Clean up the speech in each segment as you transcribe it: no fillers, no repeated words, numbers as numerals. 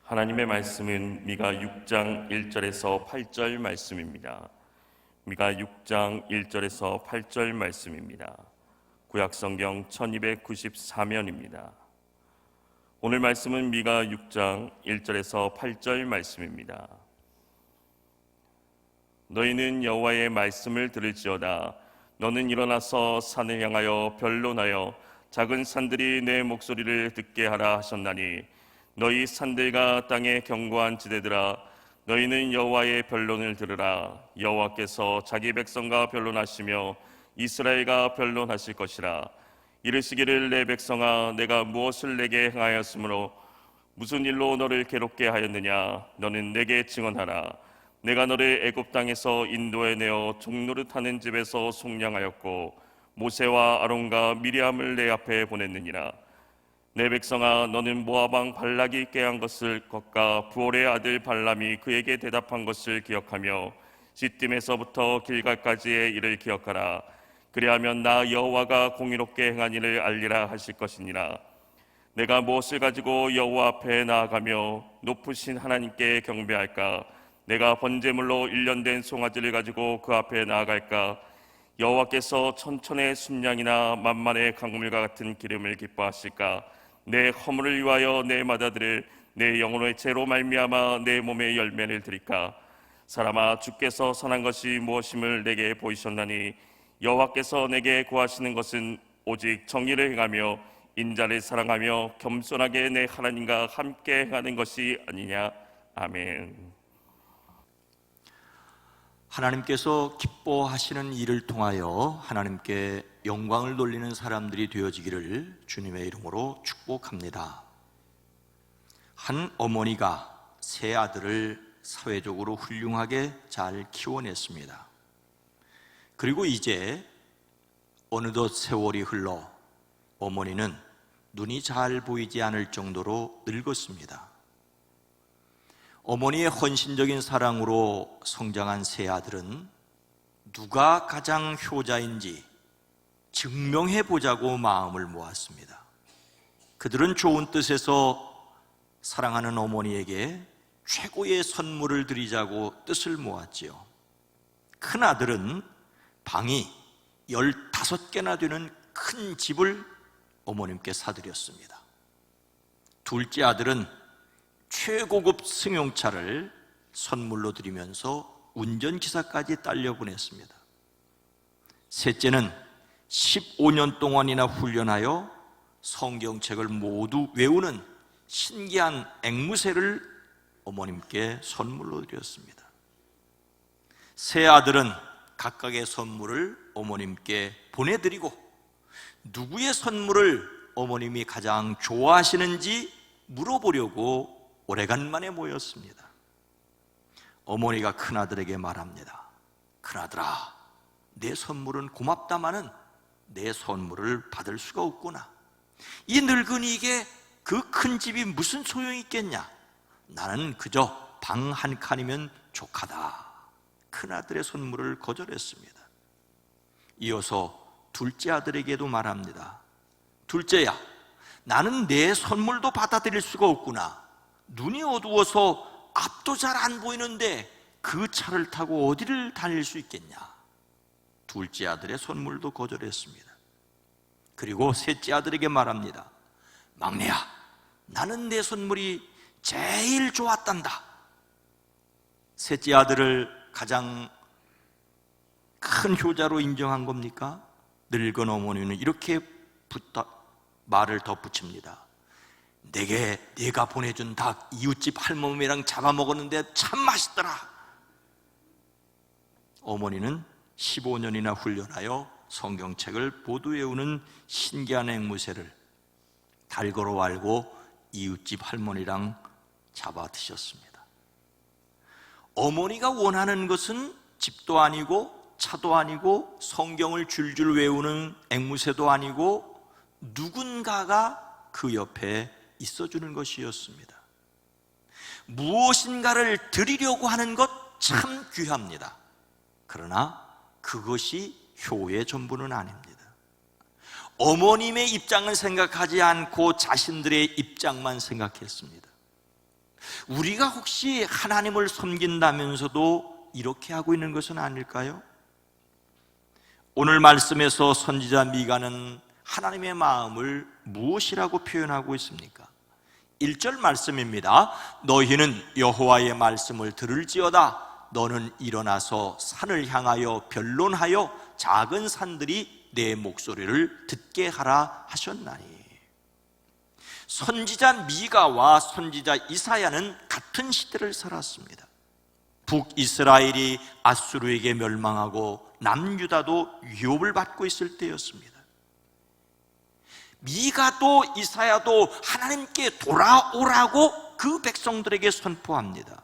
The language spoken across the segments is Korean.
하나님의 말씀은 미가 6장 1절에서 8절 말씀입니다. 미가 6장 1절에서 8절 말씀입니다. 구약성경 1294면입니다. 오늘 말씀은 미가 6장 1절에서 8절 말씀입니다. 너희는 여호와의 말씀을 들을지어다. 너는 일어나서 산을 향하여 변론하여 작은 산들이 내 목소리를 듣게 하라 하셨나니 너희 산들과 땅의 견고한 지대들아, 너희는 여호와의 변론을 들으라. 여호와께서 자기 백성과 변론하시며 이스라엘과 변론하실 것이라. 이르시기를 내 백성아, 내가 무엇을 내게 행하였으므로 무슨 일로 너를 괴롭게 하였느냐. 너는 내게 증언하라. 내가 너를 애굽 땅에서 인도해 내어 종노릇하는 집에서 속량하였고 모세와 아론과 미리암을 내 앞에 보냈느니라. 내 백성아, 너는 모압 왕 발락이 꾀한 것과 부올의 아들 발람이 그에게 대답한 것을 기억하며 시딤에서부터 길갈까지의 일을 기억하라. 그리하면 나 여호와가 공의롭게 행한 일을 알리라 하실 것이니라. 내가 무엇을 가지고 여호와 앞에 나아가며 높으신 하나님께 경배할까? 내가 번제물로 일련된 송아지를 가지고 그 앞에 나아갈까? 여호와께서 천천의 순양이나 만만의 강물과 같은 기름을 기뻐하실까? 내 허물을 위하여 내 맏아들을 내 영혼의 죄로 말미암아 내 몸의 열매를 드릴까? 사람아, 주께서 선한 것이 무엇임을 내게 보이셨나니 여호와께서 내게 구하시는 것은 오직 정의를 행하며 인자를 사랑하며 겸손하게 내 하나님과 함께 행하는 것이 아니냐. 아멘. 하나님께서 기뻐하시는 일을 통하여 하나님께 영광을 돌리는 사람들이 되어지기를 주님의 이름으로 축복합니다. 한 어머니가 세 아들을 사회적으로 훌륭하게 잘 키워냈습니다. 그리고 이제 어느덧 세월이 흘러 어머니는 눈이 잘 보이지 않을 정도로 늙었습니다. 어머니의 헌신적인 사랑으로 성장한 세 아들은 누가 가장 효자인지 증명해보자고 마음을 모았습니다. 그들은 좋은 뜻에서 사랑하는 어머니에게 최고의 선물을 드리자고 뜻을 모았지요. 큰 아들은 방이 15개나 되는 큰 집을 어머님께 사드렸습니다. 둘째 아들은 최고급 승용차를 선물로 드리면서 운전기사까지 딸려 보냈습니다. 셋째는 15년 동안이나 훈련하여 성경책을 모두 외우는 신기한 앵무새를 어머님께 선물로 드렸습니다. 세 아들은 각각의 선물을 어머님께 보내드리고 누구의 선물을 어머님이 가장 좋아하시는지 물어보려고 오래간만에 모였습니다. 어머니가 큰아들에게 말합니다. 큰아들아, 내 선물은 고맙다마는 내 선물을 받을 수가 없구나. 이 늙은이에게 그 큰 집이 무슨 소용이 있겠냐. 나는 그저 방 한 칸이면 족하다. 큰아들의 선물을 거절했습니다. 이어서 둘째 아들에게도 말합니다. 둘째야, 나는 내 선물도 받아들일 수가 없구나. 눈이 어두워서 앞도 잘 안 보이는데 그 차를 타고 어디를 다닐 수 있겠냐. 둘째 아들의 선물도 거절했습니다. 그리고 셋째 아들에게 말합니다. 막내야, 나는 내 선물이 제일 좋았단다. 셋째 아들을 가장 큰 효자로 인정한 겁니까? 늙은 어머니는 이렇게 말을 덧붙입니다. 내가 보내준 닭 이웃집 할머니랑 잡아먹었는데 참 맛있더라. 어머니는 15년이나 훈련하여 성경책을 모두 외우는 신기한 앵무새를 달고로 알고 이웃집 할머니랑 잡아 드셨습니다. 어머니가 원하는 것은 집도 아니고 차도 아니고 성경을 줄줄 외우는 앵무새도 아니고 누군가가 그 옆에 있어주는 것이었습니다. 무엇인가를 드리려고 하는 것 참 귀합니다. 그러나 그것이 효의 전부는 아닙니다. 어머님의 입장을 생각하지 않고 자신들의 입장만 생각했습니다. 우리가 혹시 하나님을 섬긴다면서도 이렇게 하고 있는 것은 아닐까요? 오늘 말씀에서 선지자 미가는 하나님의 마음을 무엇이라고 표현하고 있습니까? 1절 말씀입니다. 너희는 여호와의 말씀을 들을지어다. 너는 일어나서 산을 향하여 변론하여 작은 산들이 내 목소리를 듣게 하라 하셨나니. 선지자 미가와 선지자 이사야는 같은 시대를 살았습니다. 북이스라엘이 아수르에게 멸망하고 남유다도 위협을 받고 있을 때였습니다. 미가도 이사야도 하나님께 돌아오라고 그 백성들에게 선포합니다.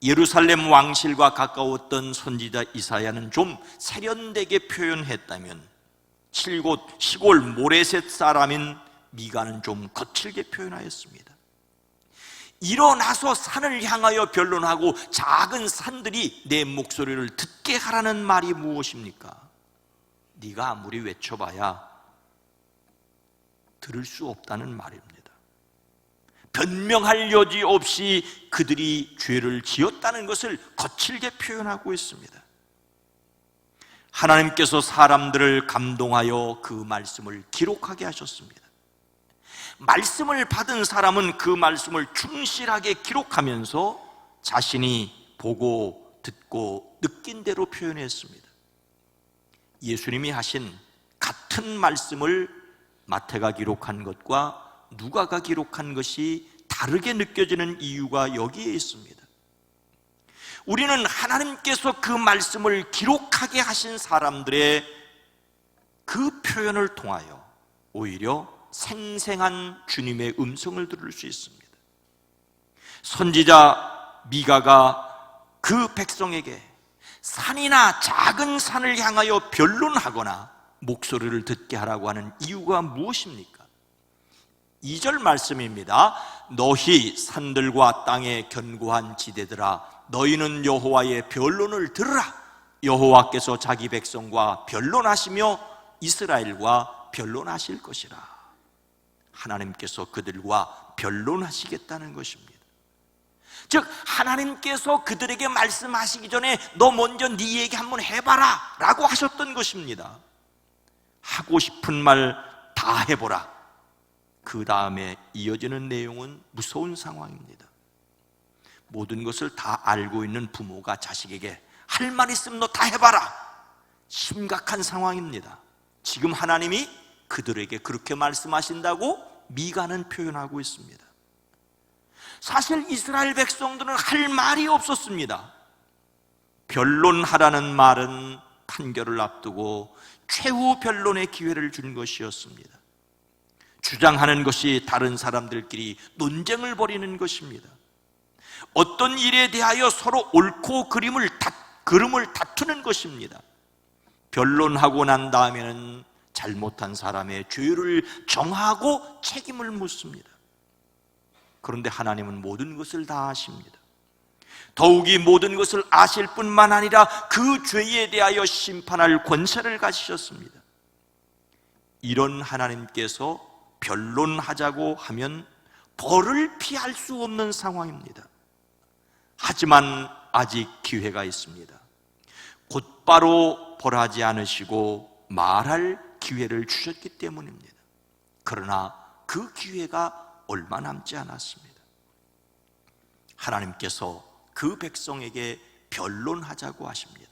예루살렘 왕실과 가까웠던 선지자 이사야는 좀 세련되게 표현했다면 시골 모레셋 사람인 미가는 좀 거칠게 표현하였습니다. 일어나서 산을 향하여 변론하고 작은 산들이 내 목소리를 듣게 하라는 말이 무엇입니까? 네가 아무리 외쳐봐야 들을 수 없다는 말입니다. 변명할 여지 없이 그들이 죄를 지었다는 것을 거칠게 표현하고 있습니다. 하나님께서 사람들을 감동하여 그 말씀을 기록하게 하셨습니다. 말씀을 받은 사람은 그 말씀을 충실하게 기록하면서 자신이 보고 듣고 느낀 대로 표현했습니다. 예수님이 하신 같은 말씀을 마태가 기록한 것과 누가가 기록한 것이 다르게 느껴지는 이유가 여기에 있습니다. 우리는 하나님께서 그 말씀을 기록하게 하신 사람들의 그 표현을 통하여 오히려 생생한 주님의 음성을 들을 수 있습니다. 선지자 미가가 그 백성에게 산이나 작은 산을 향하여 변론하거나 목소리를 듣게 하라고 하는 이유가 무엇입니까? 2절 말씀입니다. 너희 산들과 땅의 견고한 지대들아, 너희는 여호와의 변론을 들으라. 여호와께서 자기 백성과 변론하시며 이스라엘과 변론하실 것이라. 하나님께서 그들과 변론하시겠다는 것입니다. 즉 하나님께서 그들에게 말씀하시기 전에 너 먼저 네 얘기 한번 해봐라 라고 하셨던 것입니다. 하고 싶은 말 다 해보라. 그 다음에 이어지는 내용은 무서운 상황입니다. 모든 것을 다 알고 있는 부모가 자식에게 할 말 있으면 너 다 해봐라. 심각한 상황입니다. 지금 하나님이 그들에게 그렇게 말씀하신다고 미가는 표현하고 있습니다. 사실 이스라엘 백성들은 할 말이 없었습니다. 변론하라는 말은 판결을 앞두고 최후 변론의 기회를 준 것이었습니다. 주장하는 것이 다른 사람들끼리 논쟁을 벌이는 것입니다. 어떤 일에 대하여 서로 옳고 그름을 다투는 것입니다. 변론하고 난 다음에는 잘못한 사람의 죄를 정하고 책임을 묻습니다. 그런데 하나님은 모든 것을 다 아십니다. 더욱이 모든 것을 아실 뿐만 아니라 그 죄에 대하여 심판할 권세를 가지셨습니다. 이런 하나님께서 변론하자고 하면 벌을 피할 수 없는 상황입니다. 하지만 아직 기회가 있습니다. 곧바로 벌하지 않으시고 말할 기회를 주셨기 때문입니다. 그러나 그 기회가 얼마 남지 않았습니다. 하나님께서 그 백성에게 변론하자고 하십니다.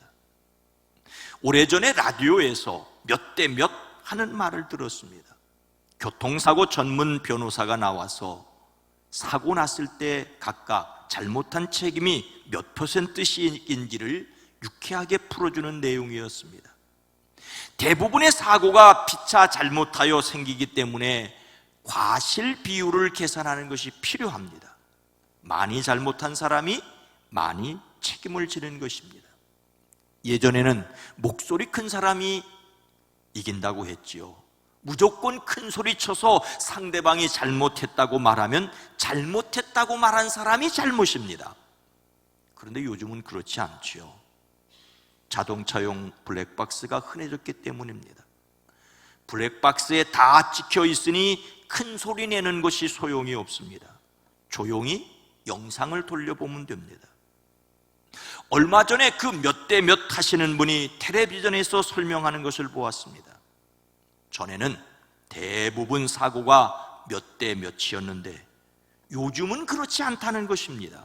오래전에 라디오에서 몇 대 몇 하는 말을 들었습니다. 교통사고 전문 변호사가 나와서 사고 났을 때 각각 잘못한 책임이 몇 %씩인지를 유쾌하게 풀어주는 내용이었습니다. 대부분의 사고가 피차 잘못하여 생기기 때문에 과실 비율을 계산하는 것이 필요합니다. 많이 잘못한 사람이 많이 책임을 지는 것입니다. 예전에는 목소리 큰 사람이 이긴다고 했지요. 무조건 큰 소리 쳐서 상대방이 잘못했다고 말하면 잘못했다고 말한 사람이 잘못입니다. 그런데 요즘은 그렇지 않지요. 자동차용 블랙박스가 흔해졌기 때문입니다. 블랙박스에 다 찍혀 있으니 큰 소리 내는 것이 소용이 없습니다. 조용히 영상을 돌려보면 됩니다. 얼마 전에 그 몇 대 몇 하시는 분이 텔레비전에서 설명하는 것을 보았습니다. 전에는 대부분 사고가 몇 대 몇이었는데 요즘은 그렇지 않다는 것입니다.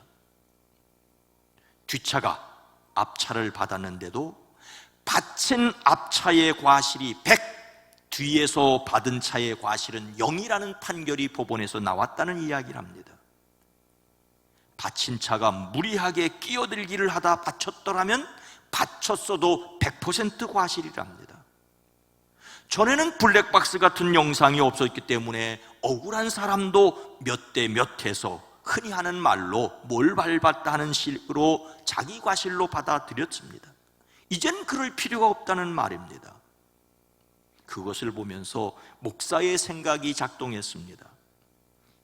뒷차가 앞차를 받았는데도 받친 앞차의 과실이 100, 뒤에서 받은 차의 과실은 0이라는 판결이 법원에서 나왔다는 이야기를 합니다. 받친 차가 무리하게 끼어들기를 하다 받쳤더라면 받쳤어도 100% 과실이랍니다. 전에는 블랙박스 같은 영상이 없었기 때문에 억울한 사람도 몇 대 몇 해서 흔히 하는 말로 뭘 밟았다 하는 식으로 자기 과실로 받아들였습니다. 이젠 그럴 필요가 없다는 말입니다. 그것을 보면서 목사의 생각이 작동했습니다.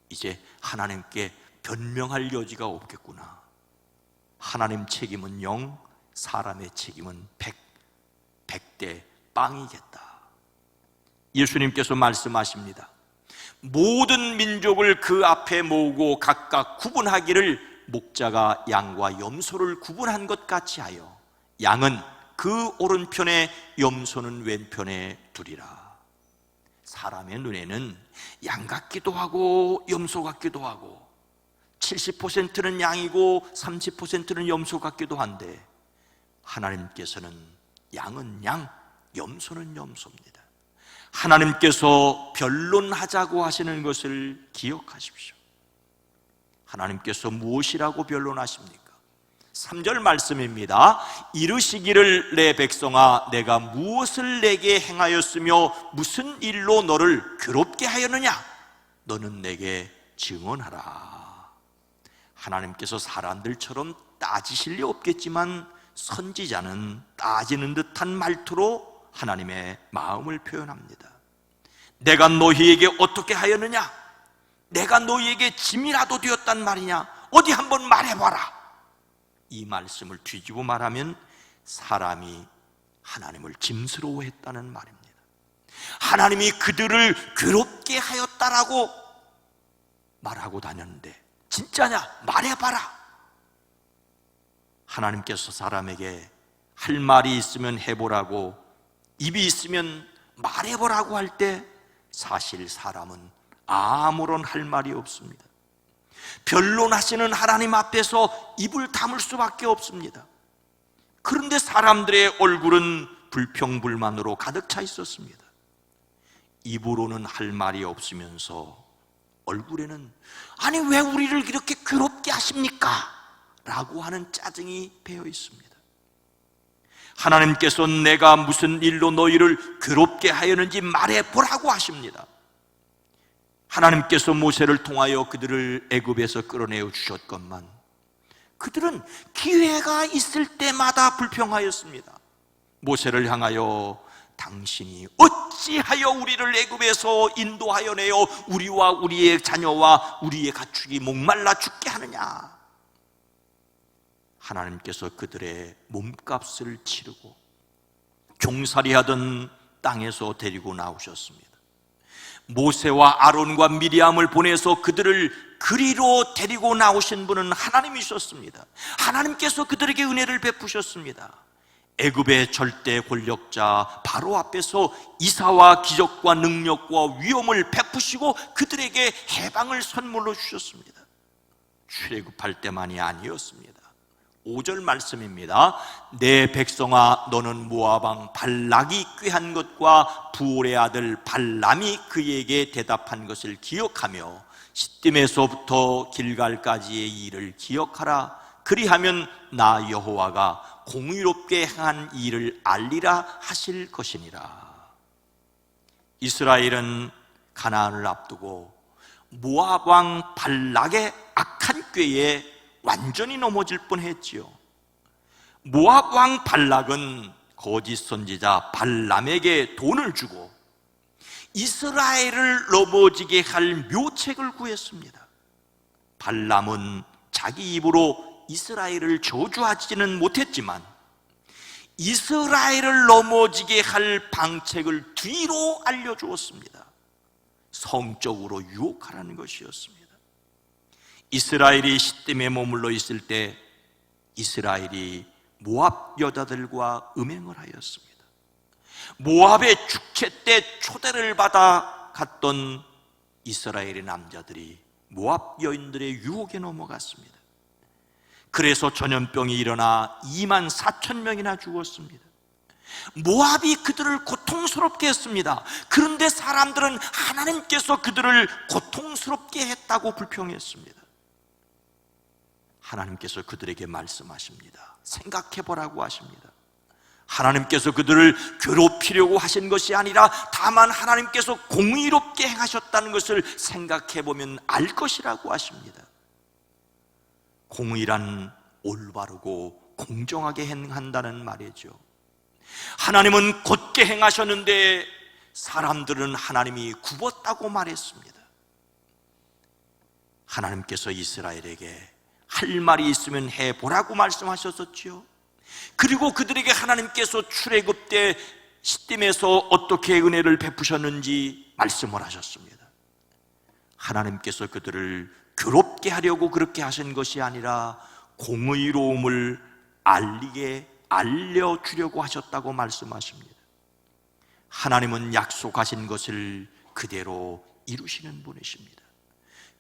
이제 하나님께 변명할 여지가 없겠구나. 하나님 책임은 0, 사람의 책임은 100, 100대 빵이겠다. 예수님께서 말씀하십니다. 모든 민족을 그 앞에 모으고 각각 구분하기를 목자가 양과 염소를 구분한 것 같이 하여 양은 그 오른편에 염소는 왼편에 두리라. 사람의 눈에는 양 같기도 하고 염소 같기도 하고 70%는 양이고 30%는 염소 같기도 한데 하나님께서는 양은 양, 염소는 염소입니다. 하나님께서 변론하자고 하시는 것을 기억하십시오. 하나님께서 무엇이라고 변론하십니까? 3절 말씀입니다. 이르시기를 내 백성아 내가 무엇을 내게 행하였으며 무슨 일로 너를 괴롭게 하였느냐? 너는 내게 증언하라. 하나님께서 사람들처럼 따지실 리 없겠지만 선지자는 따지는 듯한 말투로 하나님의 마음을 표현합니다. 내가 너희에게 어떻게 하였느냐? 내가 너희에게 짐이라도 되었단 말이냐? 어디 한번 말해봐라. 이 말씀을 뒤집어 말하면 사람이 하나님을 짐스러워했다는 말입니다. 하나님이 그들을 괴롭게 하였다라고 말하고 다녔는데 진짜냐? 말해봐라. 하나님께서 사람에게 할 말이 있으면 해보라고, 입이 있으면 말해보라고 할 때 사실 사람은 아무런 할 말이 없습니다. 변론하시는 하나님 앞에서 입을 다물 수밖에 없습니다. 그런데 사람들의 얼굴은 불평불만으로 가득 차 있었습니다. 입으로는 할 말이 없으면서 얼굴에는 아니 왜 우리를 이렇게 괴롭게 하십니까? 라고 하는 짜증이 배어 있습니다. 하나님께서 내가 무슨 일로 너희를 괴롭게 하였는지 말해보라고 하십니다. 하나님께서 모세를 통하여 그들을 애굽에서 끌어내어 주셨건만 그들은 기회가 있을 때마다 불평하였습니다. 모세를 향하여 당신이 어찌하여 우리를 애굽에서 인도하여 내어 우리와 우리의 자녀와 우리의 가축이 목말라 죽게 하느냐? 하나님께서 그들의 몸값을 치르고 종살이하던 땅에서 데리고 나오셨습니다. 모세와 아론과 미리암을 보내서 그들을 그리로 데리고 나오신 분은 하나님이셨습니다. 하나님께서 그들에게 은혜를 베푸셨습니다. 애굽의 절대 권력자 바로 앞에서 이사와 기적과 능력과 위엄을 베푸시고 그들에게 해방을 선물로 주셨습니다. 출애굽할 때만이 아니었습니다. 5절 말씀입니다. 내 백성아 너는 모압 왕 발락이 꾀한 것과 부올의 아들 발람이 그에게 대답한 것을 기억하며 시딤에서부터 길갈까지의 일을 기억하라. 그리하면 나 여호와가 공의롭게 행한 일을 알리라 하실 것이니라. 이스라엘은 가나안을 앞두고 모압 왕 발락의 악한 꾀에 완전히 넘어질 뻔했지요. 모압 왕 발락은 거짓 선지자 발람에게 돈을 주고 이스라엘을 넘어지게 할 묘책을 구했습니다. 발람은 자기 입으로 이스라엘을 저주하지는 못했지만 이스라엘을 넘어지게 할 방책을 뒤로 알려주었습니다. 성적으로 유혹하라는 것이었습니다. 이스라엘이 시딤에 머물러 있을 때 이스라엘이 모압 여자들과 음행을 하였습니다. 모압의 축제 때 초대를 받아 갔던 이스라엘의 남자들이 모압 여인들의 유혹에 넘어갔습니다. 그래서 전염병이 일어나 2만 4천 명이나 죽었습니다. 모압이 그들을 고통스럽게 했습니다. 그런데 사람들은 하나님께서 그들을 고통스럽게 했다고 불평했습니다. 하나님께서 그들에게 말씀하십니다. 생각해보라고 하십니다. 하나님께서 그들을 괴롭히려고 하신 것이 아니라 다만 하나님께서 공의롭게 행하셨다는 것을 생각해보면 알 것이라고 하십니다. 공의란 올바르고 공정하게 행한다는 말이죠. 하나님은 곧게 행하셨는데 사람들은 하나님이 굽었다고 말했습니다. 하나님께서 이스라엘에게 할 말이 있으면 해보라고 말씀하셨었지요. 그리고 그들에게 하나님께서 출애굽 때 시딤에서 어떻게 은혜를 베푸셨는지 말씀을 하셨습니다. 하나님께서 그들을 괴롭게 하려고 그렇게 하신 것이 아니라 공의로움을 알려주려고 하셨다고 말씀하십니다. 하나님은 약속하신 것을 그대로 이루시는 분이십니다.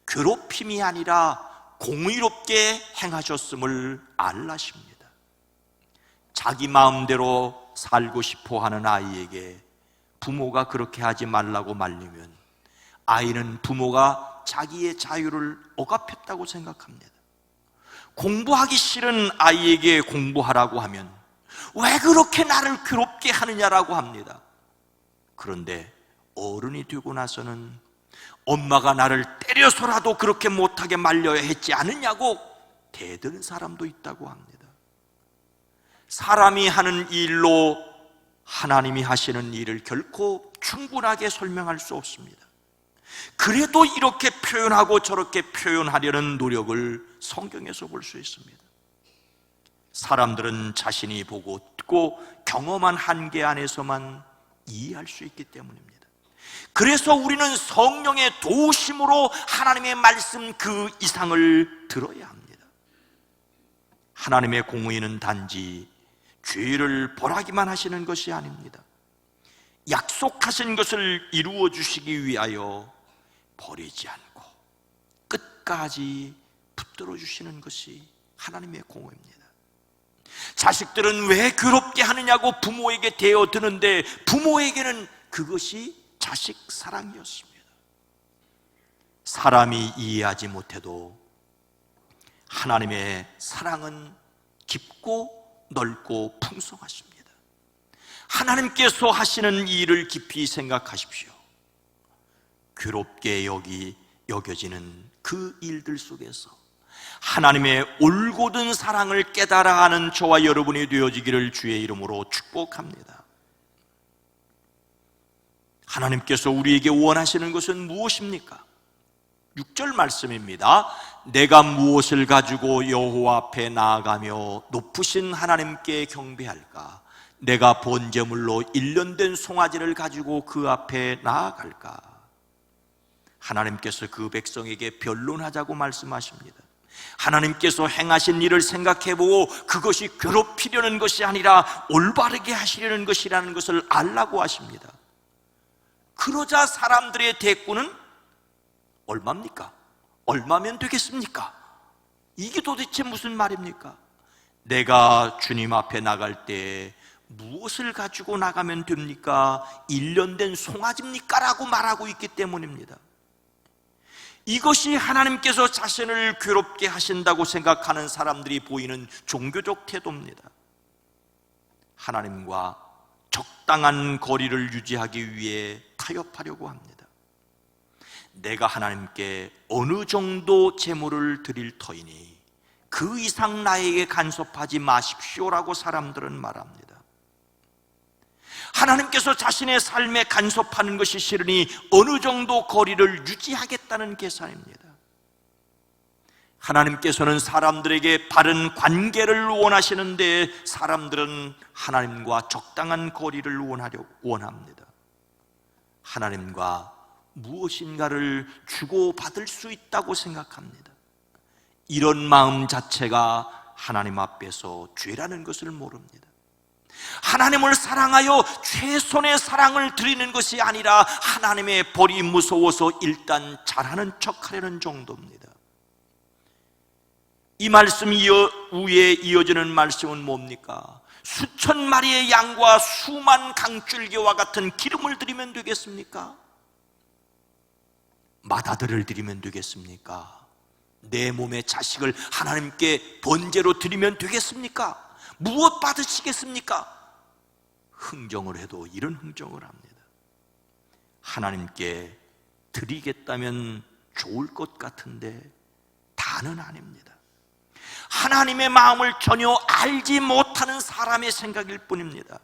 괴롭힘이 아니라 공의롭게 행하셨음을 알라십니다. 자기 마음대로 살고 싶어 하는 아이에게 부모가 그렇게 하지 말라고 말리면 아이는 부모가 자기의 자유를 억압했다고 생각합니다. 공부하기 싫은 아이에게 공부하라고 하면 왜 그렇게 나를 괴롭게 하느냐라고 합니다. 그런데 어른이 되고 나서는 엄마가 나를 때려서라도 그렇게 못하게 말려야 했지 않느냐고 대드는 사람도 있다고 합니다. 사람이 하는 일로 하나님이 하시는 일을 결코 충분하게 설명할 수 없습니다. 그래도 이렇게 표현하고 저렇게 표현하려는 노력을 성경에서 볼 수 있습니다. 사람들은 자신이 보고 듣고 경험한 한계 안에서만 이해할 수 있기 때문입니다. 그래서 우리는 성령의 도우심으로 하나님의 말씀 그 이상을 들어야 합니다. 하나님의 공의는 단지 죄를 벌하기만 하시는 것이 아닙니다. 약속하신 것을 이루어 주시기 위하여 버리지 않고 끝까지 붙들어 주시는 것이 하나님의 공의입니다. 자식들은 왜 괴롭게 하느냐고 부모에게 대어드는데 부모에게는 그것이 자식 사랑이었습니다. 사람이 이해하지 못해도 하나님의 사랑은 깊고 넓고 풍성하십니다. 하나님께서 하시는 일을 깊이 생각하십시오. 괴롭게 여겨지는 그 일들 속에서 하나님의 올곧은 사랑을 깨달아 하는 저와 여러분이 되어지기를 주의 이름으로 축복합니다. 하나님께서 우리에게 원하시는 것은 무엇입니까? 6절 말씀입니다. 내가 무엇을 가지고 여호와 앞에 나아가며 높으신 하나님께 경배할까? 내가 번제물로 1년 된 송아지를 가지고 그 앞에 나아갈까? 하나님께서 그 백성에게 변론하자고 말씀하십니다. 하나님께서 행하신 일을 생각해보고 그것이 괴롭히려는 것이 아니라 올바르게 하시려는 것이라는 것을 알라고 하십니다. 그러자 사람들의 대꾸는 얼마입니까? 얼마면 되겠습니까? 이게 도대체 무슨 말입니까? 내가 주님 앞에 나갈 때 무엇을 가지고 나가면 됩니까? 1년 된 송아지입니까? 라고 말하고 있기 때문입니다. 이것이 하나님께서 자신을 괴롭게 하신다고 생각하는 사람들이 보이는 종교적 태도입니다. 하나님과 적당한 거리를 유지하기 위해 타협하려고 합니다. 내가 하나님께 어느 정도 제물을 드릴 터이니 그 이상 나에게 간섭하지 마십시오라고 사람들은 말합니다. 하나님께서 자신의 삶에 간섭하는 것이 싫으니 어느 정도 거리를 유지하겠다는 계산입니다. 하나님께서는 사람들에게 바른 관계를 원하시는데 사람들은 하나님과 적당한 거리를 원합니다. 하나님과 무엇인가를 주고받을 수 있다고 생각합니다. 이런 마음 자체가 하나님 앞에서 죄라는 것을 모릅니다. 하나님을 사랑하여 최선의 사랑을 드리는 것이 아니라 하나님의 벌이 무서워서 일단 잘하는 척하려는 정도입니다. 이 말씀 위에 이어지는 말씀은 뭡니까? 수천 마리의 양과 수만 강줄기와 같은 기름을 드리면 되겠습니까? 마다들을 드리면 되겠습니까? 내 몸의 자식을 하나님께 번제로 드리면 되겠습니까? 무엇 받으시겠습니까? 흥정을 해도 이런 흥정을 합니다. 하나님께 드리겠다면 좋을 것 같은데 다는 아닙니다. 하나님의 마음을 전혀 알지 못하는 사람의 생각일 뿐입니다.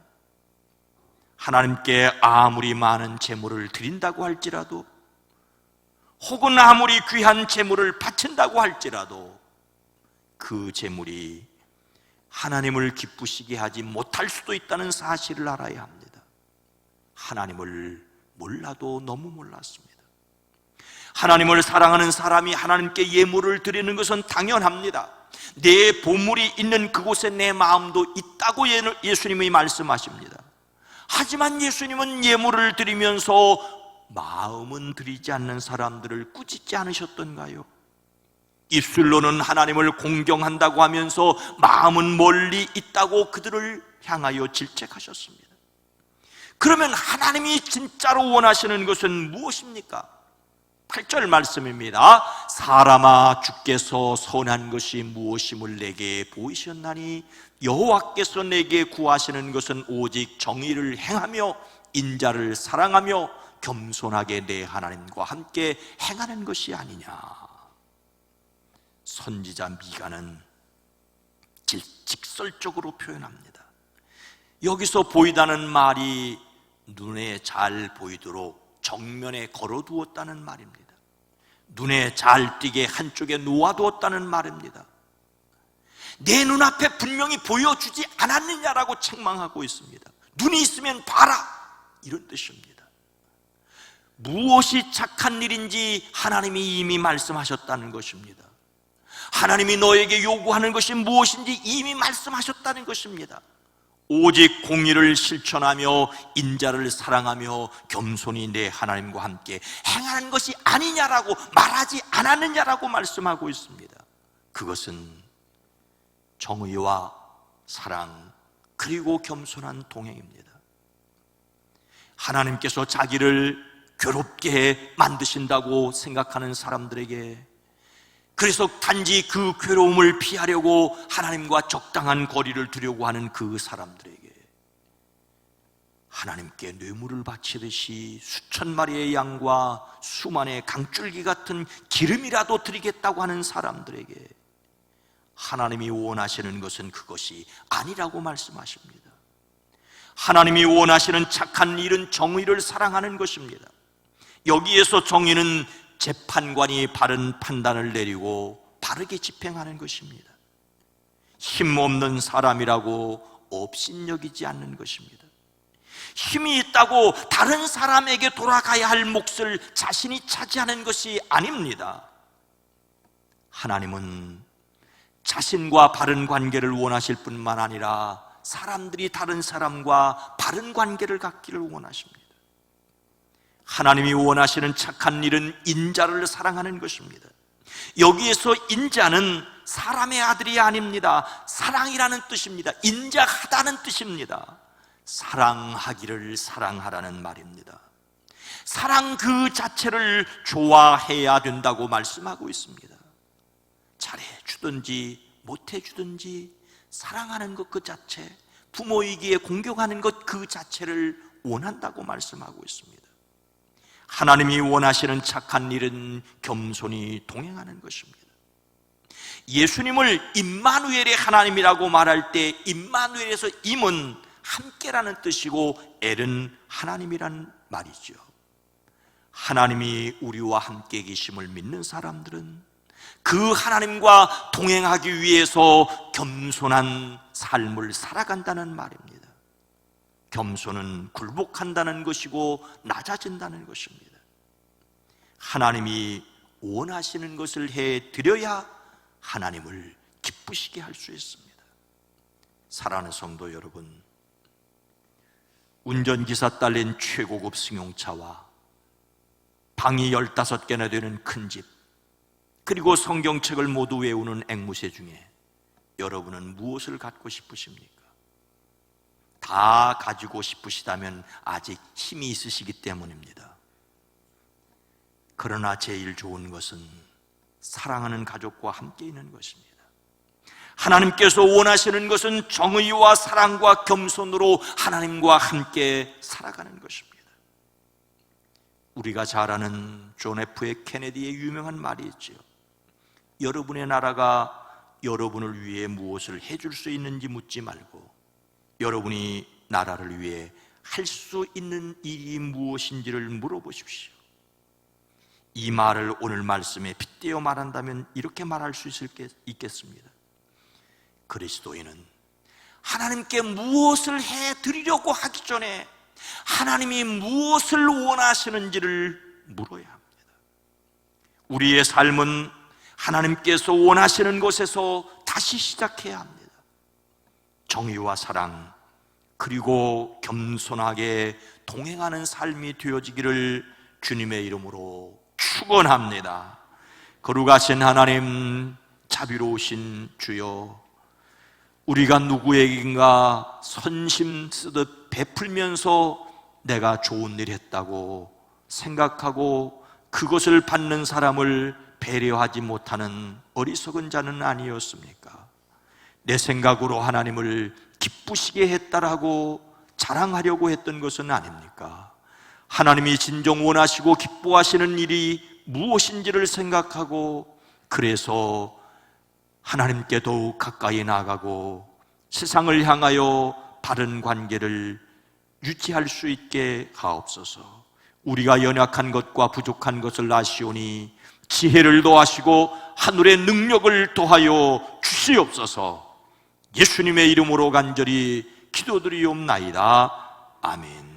하나님께 아무리 많은 제물을 드린다고 할지라도, 혹은 아무리 귀한 제물을 바친다고 할지라도 그 제물이 하나님을 기쁘시게 하지 못할 수도 있다는 사실을 알아야 합니다. 하나님을 몰라도 너무 몰랐습니다. 하나님을 사랑하는 사람이 하나님께 예물을 드리는 것은 당연합니다. 내 보물이 있는 그곳에 내 마음도 있다고 예수님이 말씀하십니다. 하지만 예수님은 예물을 드리면서 마음은 드리지 않는 사람들을 꾸짖지 않으셨던가요? 입술로는 하나님을 공경한다고 하면서 마음은 멀리 있다고 그들을 향하여 질책하셨습니다. 그러면 하나님이 진짜로 원하시는 것은 무엇입니까? 8절 말씀입니다. 사람아, 주께서 선한 것이 무엇임을 내게 보이셨나니 여호와께서 내게 구하시는 것은 오직 정의를 행하며 인자를 사랑하며 겸손하게 내 하나님과 함께 행하는 것이 아니냐. 선지자 미가는 직설적으로 표현합니다. 여기서 보이다는 말이 눈에 잘 보이도록 정면에 걸어두었다는 말입니다. 눈에 잘 띄게 한쪽에 놓아두었다는 말입니다. 내 눈앞에 분명히 보여주지 않았느냐라고 책망하고 있습니다. 눈이 있으면 봐라, 이런 뜻입니다. 무엇이 착한 일인지 하나님이 이미 말씀하셨다는 것입니다. 하나님이 너에게 요구하는 것이 무엇인지 이미 말씀하셨다는 것입니다. 오직 공의를 실천하며 인자를 사랑하며 겸손히 내 하나님과 함께 행하는 것이 아니냐라고 말하지 않았느냐라고 말씀하고 있습니다. 그것은 정의와 사랑 그리고 겸손한 동행입니다. 하나님께서 자기를 괴롭게 만드신다고 생각하는 사람들에게, 그래서 단지 그 괴로움을 피하려고 하나님과 적당한 거리를 두려고 하는 그 사람들에게 하나님께 뇌물을 바치듯이 수천 마리의 양과 수만의 강줄기 같은 기름이라도 드리겠다고 하는 사람들에게 하나님이 원하시는 것은 그것이 아니라고 말씀하십니다. 하나님이 원하시는 착한 일은 정의를 사랑하는 것입니다. 여기에서 정의는 재판관이 바른 판단을 내리고 바르게 집행하는 것입니다. 힘없는 사람이라고 업신여기지 않는 것입니다. 힘이 있다고 다른 사람에게 돌아가야 할 몫을 자신이 차지하는 것이 아닙니다. 하나님은 자신과 바른 관계를 원하실 뿐만 아니라 사람들이 다른 사람과 바른 관계를 갖기를 원하십니다. 하나님이 원하시는 착한 일은 인자를 사랑하는 것입니다. 여기에서 인자는 사람의 아들이 아닙니다. 사랑이라는 뜻입니다. 인자하다는 뜻입니다. 사랑하기를 사랑하라는 말입니다. 사랑 그 자체를 좋아해야 된다고 말씀하고 있습니다. 잘해주든지 못해주든지 사랑하는 것 그 자체, 부모이기에 공경하는 것 그 자체를 원한다고 말씀하고 있습니다. 하나님이 원하시는 착한 일은 겸손히 동행하는 것입니다. 예수님을 임마누엘의 하나님이라고 말할 때 임마누엘에서 임은 함께라는 뜻이고 엘은 하나님이란 말이죠. 하나님이 우리와 함께 계심을 믿는 사람들은 그 하나님과 동행하기 위해서 겸손한 삶을 살아간다는 말입니다. 겸손은 굴복한다는 것이고 낮아진다는 것입니다. 하나님이 원하시는 것을 해드려야 하나님을 기쁘시게 할 수 있습니다. 사랑하는 성도 여러분, 운전기사 딸린 최고급 승용차와 방이 15개나 되는 큰 집, 그리고 성경책을 모두 외우는 앵무새 중에 여러분은 무엇을 갖고 싶으십니까? 다 가지고 싶으시다면 아직 힘이 있으시기 때문입니다. 그러나 제일 좋은 것은 사랑하는 가족과 함께 있는 것입니다. 하나님께서 원하시는 것은 정의와 사랑과 겸손으로 하나님과 함께 살아가는 것입니다. 우리가 잘 아는 존 F. 케네디의 유명한 말이 있죠. 여러분의 나라가 여러분을 위해 무엇을 해줄 수 있는지 묻지 말고 여러분이 나라를 위해 할 수 있는 일이 무엇인지를 물어보십시오. 이 말을 오늘 말씀에 빗대어 말한다면 이렇게 말할 수 있겠습니다. 그리스도인은 하나님께 무엇을 해드리려고 하기 전에 하나님이 무엇을 원하시는지를 물어야 합니다. 우리의 삶은 하나님께서 원하시는 것에서 다시 시작해야 합니다. 정의와 사랑, 그리고 겸손하게 동행하는 삶이 되어지기를 주님의 이름으로 축원합니다. 거룩하신 하나님, 자비로우신 주여, 우리가 누구에게인가 선심 쓰듯 베풀면서 내가 좋은 일 했다고 생각하고 그것을 받는 사람을 배려하지 못하는 어리석은 자는 아니었습니까? 내 생각으로 하나님을 기쁘시게 했다라고 자랑하려고 했던 것은 아닙니까? 하나님이 진정 원하시고 기뻐하시는 일이 무엇인지를 생각하고 그래서 하나님께 더욱 가까이 나아가고 세상을 향하여 바른 관계를 유지할 수 있게 하옵소서. 우리가 연약한 것과 부족한 것을 아시오니 지혜를 더하시고 하늘의 능력을 더하여 주시옵소서. 예수님의 이름으로 간절히 기도드리옵나이다. 아멘.